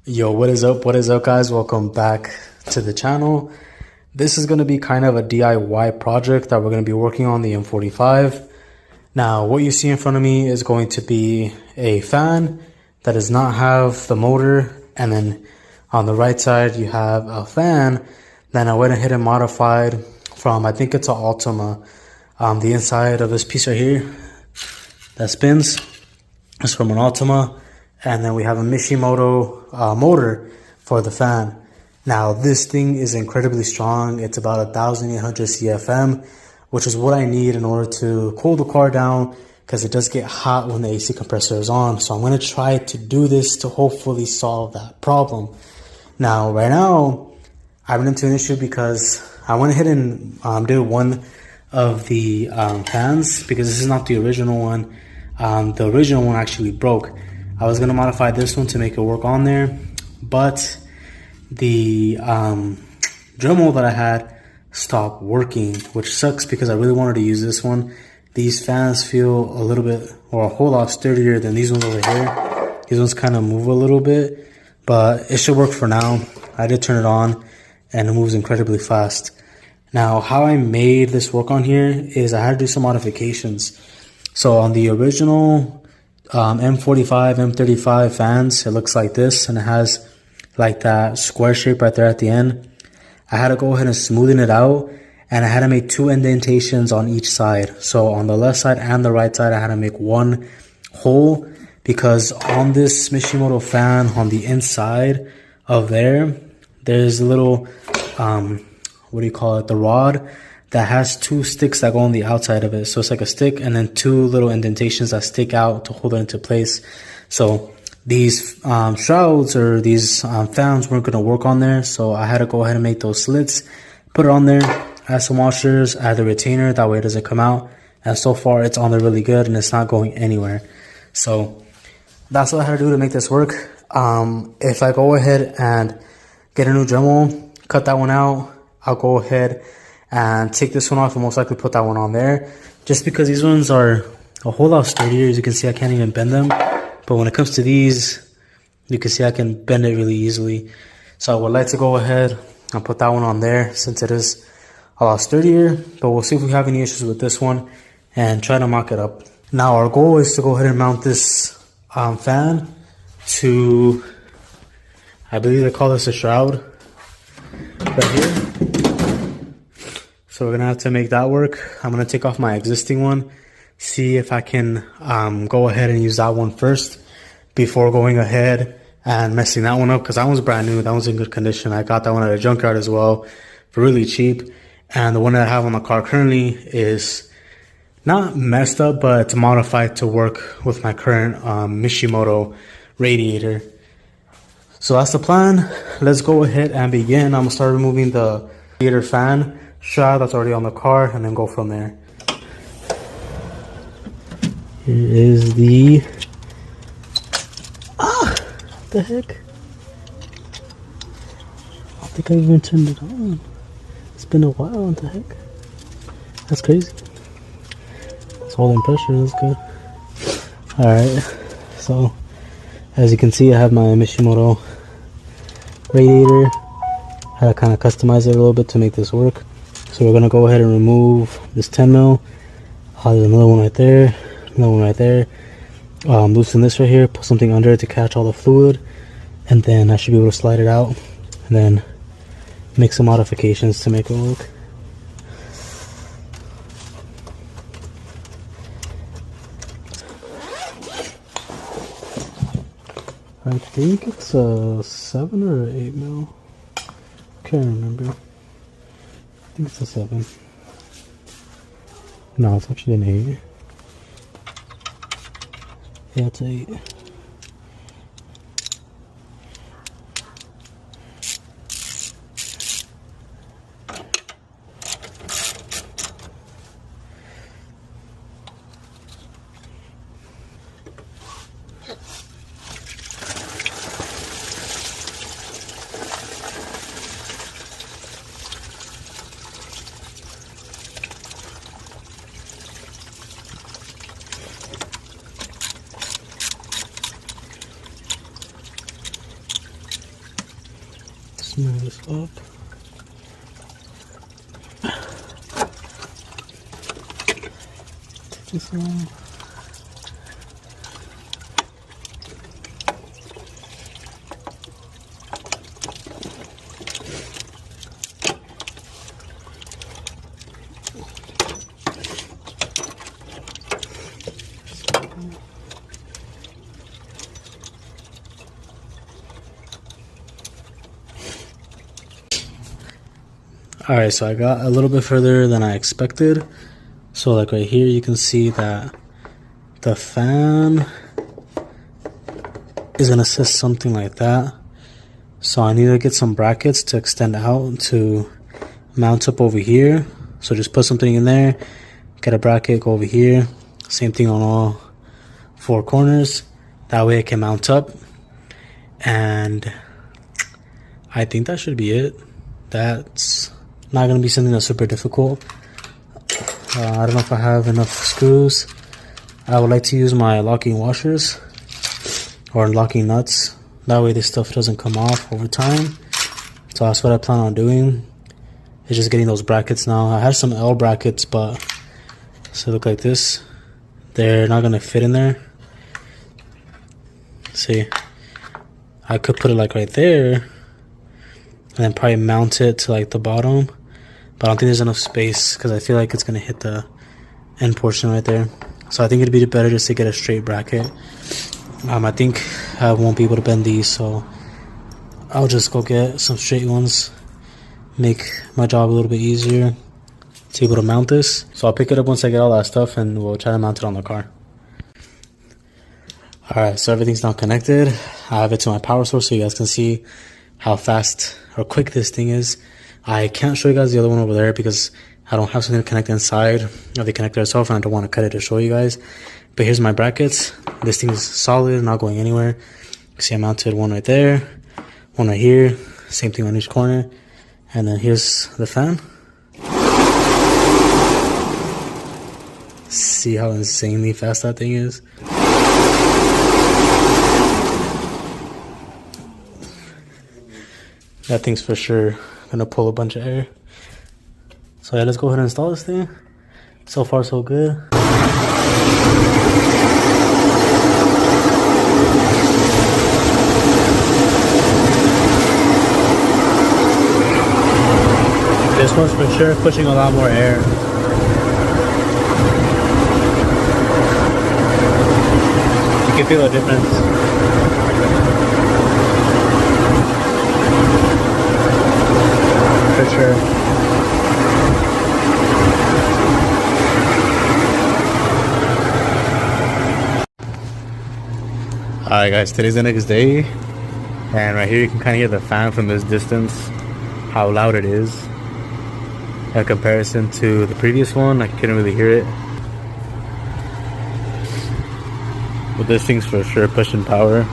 Yo, what is up? What is up, guys? Welcome back to the channel. This is going to be kind of a DIY project that we're going to be working on the M45. Now, what you see in front of me is going to be a fan that does not have the motor, and then on the right side you have a fan. Then I went ahead and modified from, I think it's an Ultima. The inside of this piece right here that spins is from an Ultima. And then we have a Mishimoto motor for the fan. Now this thing is incredibly strong. It's about 1,800 CFM, which is what I need in order to cool the car down, because it does get hot when the AC compressor is on. So I'm going to try to do this to hopefully solve that problem. Now, right now, I ran into an issue because I went ahead and did one of the fans, because this is not the original one. The original one actually broke. I was going to modify this one to make it work on there, but the Dremel that I had stopped working, which sucks because I really wanted to use this one. These fans feel a little bit, or a whole lot sturdier than these ones over here. These ones kind of move a little bit, but it should work for now. I did turn it on and it moves incredibly fast. Now, how I made this work on here is I had to do some modifications. So on the original M45, M35 fans, it looks like this, and it has like that square shape right there at the end. I had to go ahead and smoothen it out, and I had to make 2 indentations on each side. So on the left side and the right side, I had to make 1 hole, because on this Mishimoto fan, on the inside of there's a little, what do you call it, the rod that has 2 sticks that go on the outside of it. So it's like a stick and then 2 little indentations that stick out to hold it into place. So these shrouds or these fans weren't going to work on there. So I had to go ahead and make those slits, put it on there, add some washers, add the retainer, that way it doesn't come out. And so far it's on there really good and it's not going anywhere. So that's what I had to do to make this work. If I go ahead and get a new Dremel, cut that one out, I'll go ahead and take this one off and most likely put that one on there, just because these ones are a whole lot sturdier. As you can see, I can't even bend them, but when it comes to these, you can see I can bend it really easily. So I would like to go ahead and put that one on there since it is a lot sturdier, but we'll see if we have any issues with this one and try to mock it up. Now our goal is to go ahead and mount this fan to, I believe they call this a shroud right here. So we're going to have to make that work. I'm going to take off my existing one, see if I can go ahead and use that one first before going ahead and messing that one up, because that one's brand new. That one's in good condition. I got that one at a junkyard as well for really cheap. And the one that I have on the car currently is not messed up, but it's modified to work with my current Mishimoto radiator. So that's the plan. Let's go ahead and begin. I'm going to start removing the radiator fan shroud that's already on the car and then go from there. Here is the what the heck? I don't think I even turned it on. It's been a while. What the heck? That's crazy. It's holding pressure. That's good. Alright, so as you can see, I have my Mishimoto radiator. I had to kind of customize it a little bit to make this work. So we're going to go ahead and remove this 10 mil. There's another one right there, another one right there. Loosen this right here, put something under it to catch all the fluid, and then I should be able to slide it out and then make some modifications to make it work. I think it's a 7 or 8 mil. Can't remember. I think it's a 7. No, it's actually an 8. Yeah, it's 8. move this up. Take this on. Alright, so I got a little bit further than I expected. So like right here, you can see that the fan is going to sit something like that. So I need to get some brackets to extend out to mount up over here. So just put something in there, get a bracket, go over here. Same thing on all four corners. That way it can mount up. And I think that should be it. That's not going to be something that's super difficult. I don't know if I have enough screws. I would like to use my locking washers or locking nuts. That way this stuff doesn't come off over time. So that's what I plan on doing. It's just getting those brackets now. I have some L brackets, but so look like this. They're not going to fit in there. See, I could put it like right there and then probably mount it to like the bottom, but I don't think there's enough space because I feel like it's going to hit the end portion right there. So I think it'd be better just to get a straight bracket. I think I won't be able to bend these, so I'll just go get some straight ones. Make my job a little bit easier to be able to mount this. So I'll pick it up once I get all that stuff and we'll try to mount it on the car. Alright, so everything's now connected. I have it to my power source so you guys can see how fast or quick this thing is. I can't show you guys the other one over there because I don't have something to connect inside of the connector itself and I don't want to cut it to show you guys. But here's my brackets. This thing is solid, not going anywhere. See, I mounted one right there, one right here, same thing on each corner. And then here's the fan. See how insanely fast that thing is? That thing's for sure gonna pull a bunch of air. So yeah, let's go ahead and install this thing. So far so good. This one's for sure pushing a lot more air. You can feel the difference. For sure. Alright guys, today's the next day. And right here you can kind of hear the fan from this distance. How loud it is. In comparison to the previous one, I couldn't really hear it. But this thing's for sure pushing power.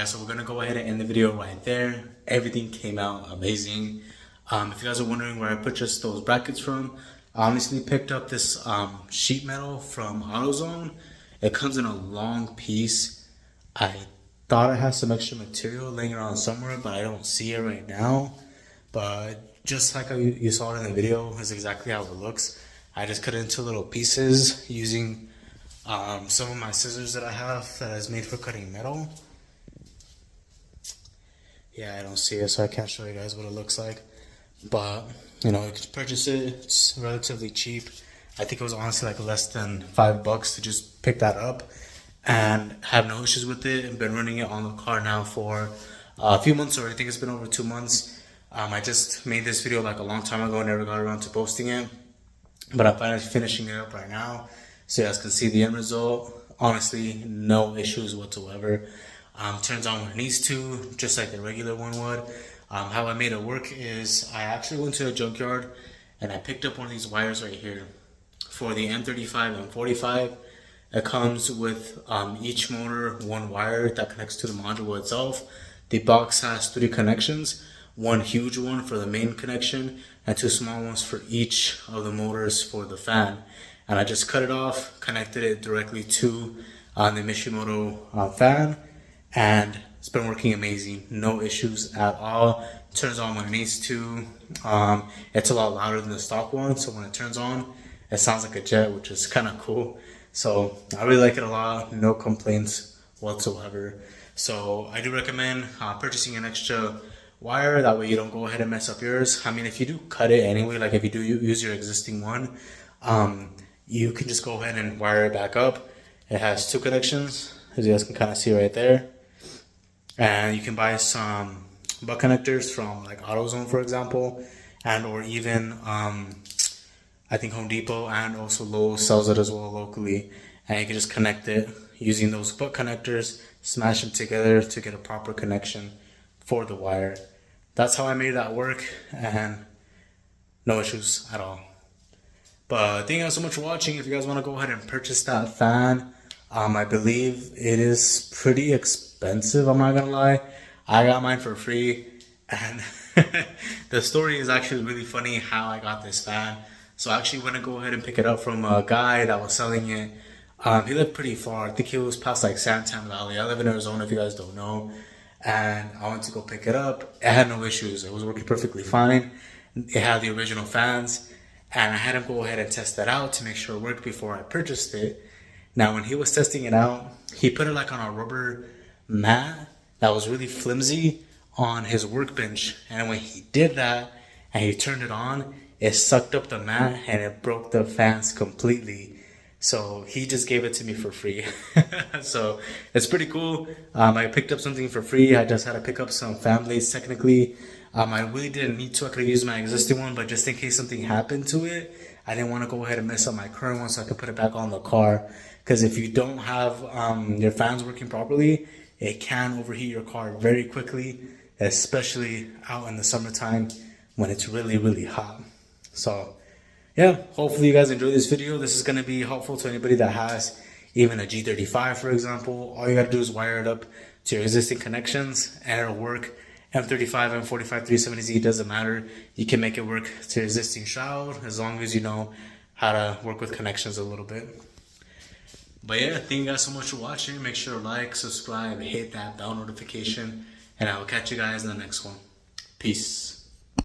So we're gonna go ahead and end the video right there. Everything came out amazing. If you guys are wondering where I purchased those brackets from, I honestly picked up this sheet metal from AutoZone. It comes in a long piece. I thought I had some extra material laying around somewhere, but I don't see it right now. But just like you saw it in the video, is exactly how it looks. I just cut it into little pieces using some of my scissors that I have that is made for cutting metal. Yeah, I don't see it, so I can't show you guys what it looks like. But, you know, you can purchase it. It's relatively cheap. I think it was honestly like less than $5 to just pick that up. And have no issues with it. I've been running it on the car now for a few months already. I think it's been over 2 months. I just made this video like a long time ago and never got around to posting it. But I'm finally finishing it up right now. So you guys can see the end result. Honestly, no issues whatsoever. Turns on when it needs to, just like the regular one would. How I made it work is I actually went to a junkyard and I picked up one of these wires right here for the M35 and M45. It comes with each motor one wire that connects to the module itself. The box has 3 connections, one huge one for the main connection and 2 small ones for each of the motors for the fan. And I just cut it off, connected it directly to the Mishimoto fan, and it's been working amazing. No issues at all. Turns on when it needs to. It's a lot louder than the stock one, so when it turns on, it sounds like a jet, which is kind of cool. So I really like it a lot. No complaints whatsoever. So I do recommend purchasing an extra wire. That way you don't go ahead and mess up yours. I mean, if you do cut it anyway, like if you do use your existing one, you can just go ahead and wire it back up. It has 2 connections, as you guys can kind of see right there. And you can buy some butt connectors from like AutoZone, for example, and or even I think Home Depot and also Lowe's sells it as well locally. And you can just connect it using those butt connectors, smash them together to get a proper connection for the wire. That's how I made that work, and no issues at all. But thank you guys so much for watching. If you guys want to go ahead and purchase that fan, I believe it is pretty expensive, I'm not gonna lie. I got mine for free, and the story is actually really funny how I got this fan. So I actually went to go ahead and pick it up from a guy that was selling it. He lived pretty far. I think he was past like Santan Valley. I live in Arizona, if you guys don't know. And I went to go pick it up. It had no issues. It was working perfectly fine. It had the original fans. And I had him go ahead and test that out to make sure it worked before I purchased it. Now, when he was testing it out, he put it like on a rubber mat that was really flimsy on his workbench. And when he did that and he turned it on, it sucked up the mat and it broke the fans completely. So he just gave it to me for free. So it's pretty cool. I picked up something for free. I just had to pick up some fan blades technically. I really didn't need to. I could have used my existing one, but just in case something happened to it, I didn't want to go ahead and mess up my current one so I could put it back on the car. Because if you don't have your fans working properly, it can overheat your car very quickly, especially out in the summertime when it's really, really hot. So yeah, hopefully you guys enjoyed this video. This is going to be helpful to anybody that has even a G35, for example. All you got to do is wire it up to your existing connections and it'll work. M35, M45, 370Z, doesn't matter. You can make it work to your existing Shroud as long as you know how to work with connections a little bit. But yeah, thank you guys so much for watching. Make sure to like, subscribe, hit that bell notification, and I will catch you guys in the next one. Peace.